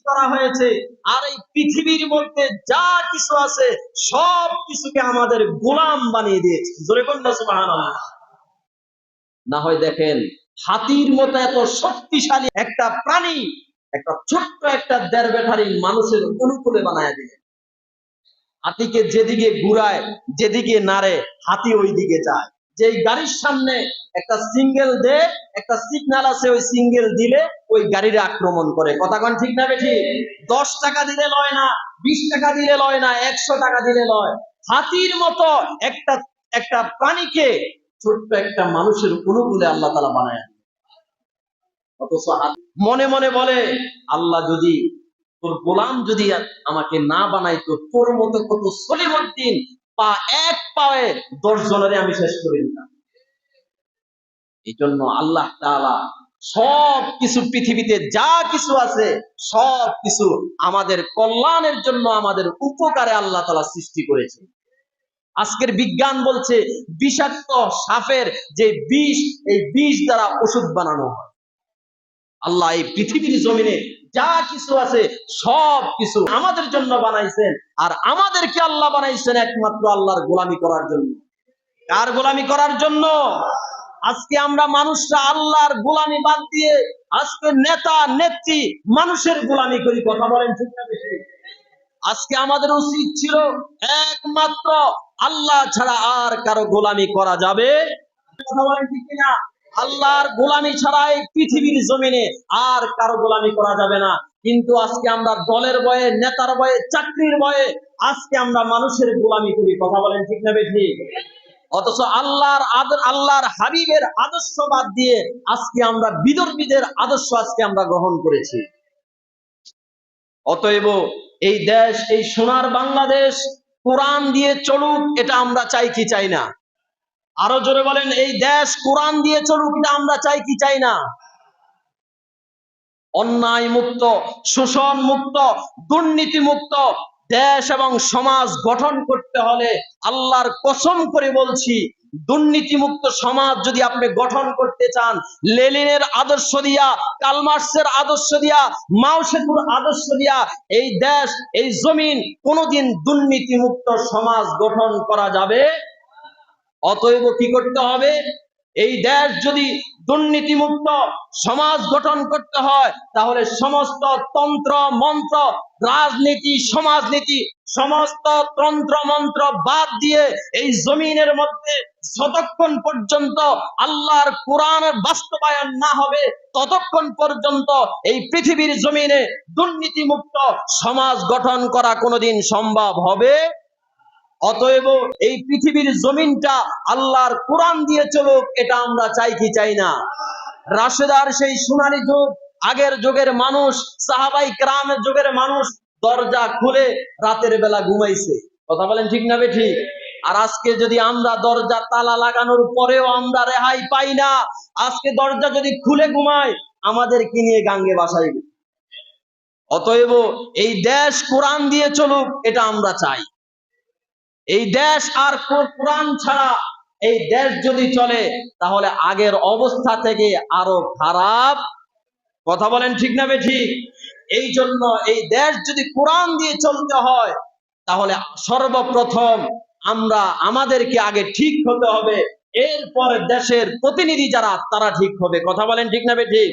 করা হয়েছে। আর এই পৃথিবীর মধ্যে যা কিছু আছে সব কিছুকে আমাদের গোলাম বানিয়ে দিয়েছে। জোরে কোন সুবহানাল্লাহ। না হয় দেখেন, হাতির মতো এত শক্তিশালী একটা প্রাণী একটা ছোট্ট একটা দেড় ব্যাটারি মানুষের অনুকূলে বানায় দিলেন। হাতিকে যেদিকে ঘুরায়, যেদিকে নাড়ে, হাতি ওই দিকে যায়। যে গাড়ির সামনে একটা সিঙ্গেল দে, একটা সিগন্যাল আছে, ওই সিঙ্গেল দিলে ওই গাড়ির আক্রমণ করে। কথা কোন ঠিক না বেঠিক? 10 টাকা দিলে লয় না, 20 টাকা দিলে লয় না, 100 টাকা দিলে লয়। হাতির মতো একটা একটা প্রাণীকে ছোট্ট একটা মানুষের অনুকূলে আল্লাহ তাআলা বানায়। অথচ মনে মনে বলে, আল্লাহ যদি তোর গোলাম যদি আমাকে না বানাইতো, তোর মতো কত সলিমউদ্দিন পা এক পায়ে 10 জনের আমি শেষ করে দিতাম। এই জন্য আল্লাহ তাআলা সব কিছু, পৃথিবীতে যা কিছু আছে সব কিছু আমাদের কল্যাণের জন্য, আমাদের উপকারে আল্লাহ তাআলা সৃষ্টি করেছে। আজকের বিজ্ঞান বলছে বিষাক্ত সাপের যে বিষ, এই বিষ দ্বারা ওষুধ বানানো হয়। আল্লাহ এই পৃথিবীর জমিনে যা কিছু আছে সব কিছু আমাদের জন্য বানাইছেন। আর আমাদেরকে আল্লাহ বানাইছেন একমাত্র আল্লাহর গোলামি করার জন্য। কার গোলামি করার জন্য? আজকে আমরা মানুষরা আল্লাহর গোলামি বাদ দিয়ে আজকে নেতা নেত্রী মানুষের গোলামি করি। কথা বলেন ঠিক না বেশি? আজকে আমাদের উচিত ছিল একমাত্র আল্লাহ ছাড়া আর কারো গোলামি করা যাবে। কথা বলেন ঠিক কিনা? আল্লাহর গোলামি ছাড়া এই পৃথিবীর জমিনে আর কারো গোলামি করা যাবে না। কিন্তু আজকে আমরা দলের ভয়ে, নেতার ভয়ে, চাকরির ভয়ে আজকে আমরা মানুষের গোলামি করি। কথা বলেন ঠিক না বেশি? অথচ আল্লাহর হাবিবের আদর্শ বাদ দিয়ে আজকে আমরা বিদর্মীদের আদর্শ আজকে আমরা গ্রহণ করেছি। অতএব এই দেশ, এই সোনার বাংলাদেশ কোরআন দিয়ে চলুক, এটা আমরা চাই কি চাই না? আরো জোরে বলেন, এই দেশ কোরআন দিয়ে চলুক, এটা আমরা চাই কি চাই না? অন্যায় মুক্ত, শোষণ মুক্ত, দুর্নীতি মুক্ত দেশ এবং সমাজ গঠন করতে হলে আল্লাহর কসম করে বলছি, দুর্নীতিমুক্ত সমাজ যদি আপনি গঠন করতে চান, লেনিনের আদর্শ দিয়া, কার্ল মার্কসের আদর্শ দিয়া, মাও সেতুর আদর্শ দিয়া এই দেশ, এই জমিন কোনোদিন দুর্নীতিমুক্ত সমাজ গঠন করা যাবে। অতএব কি করতে হবে? এই দেশ যদি দুর্নীতিমুক্ত সমাজ গঠন করতে হয়, তাহলে সমস্ত তন্ত্র মন্ত্র, রাজনীতি, সমাজনীতি, সমস্ত তন্ত্র মন্ত্র বাদ দিয়ে এই জমিনের মধ্যে যতক্ষণ পর্যন্ত আল্লাহর কোরআনের বাস্তবায়ন না হবে, ততক্ষণ পর্যন্ত এই পৃথিবীর জমিনে দুর্নীতিমুক্ত সমাজ গঠন করা কোনোদিন সম্ভব হবে। অতএব এই পৃথিবীর জমিনটা আল্লাহর কোরআন দিয়ে চলুক, এটা আমরা চাই কি চাই না? রাশেদার সেই সোনালী যুগ, আগের যুগের মানুষ, সাহাবাই কেরামের যুগের মানুষ দরজা খুলে রাতের বেলা ঘুমাইছে। কথা বলেন ঠিক না বেঠিক? আর আজকে যদি আমরা দরজা তালা লাগানোর পরেও আমরা রেহাই পাই না, আজকে দরজা যদি খুলে ঘুমাই আমাদেরকে নিয়ে গাঙ্গে বাসাইবে। অতএব এই দেশ কোরআন দিয়ে চলুক, এটা আমরা চাই। এই দেশ আর কোরআন ছাড়া এই দেশ যদি চলে, তাহলে আগের অবস্থা থেকে আরো খারাপ। কথা বলেন ঠিক না বেঠিক? এই জন্য এই দেশ যদি কোরআন দিয়ে চলতে হয়, তাহলে সর্বপ্রথম আমাদেরকে আগে ঠিক হতে হবে, এরপর দেশের প্রতিনিধি যারা তারা ঠিক হবে। কথা বলেন ঠিক না বেঠিক?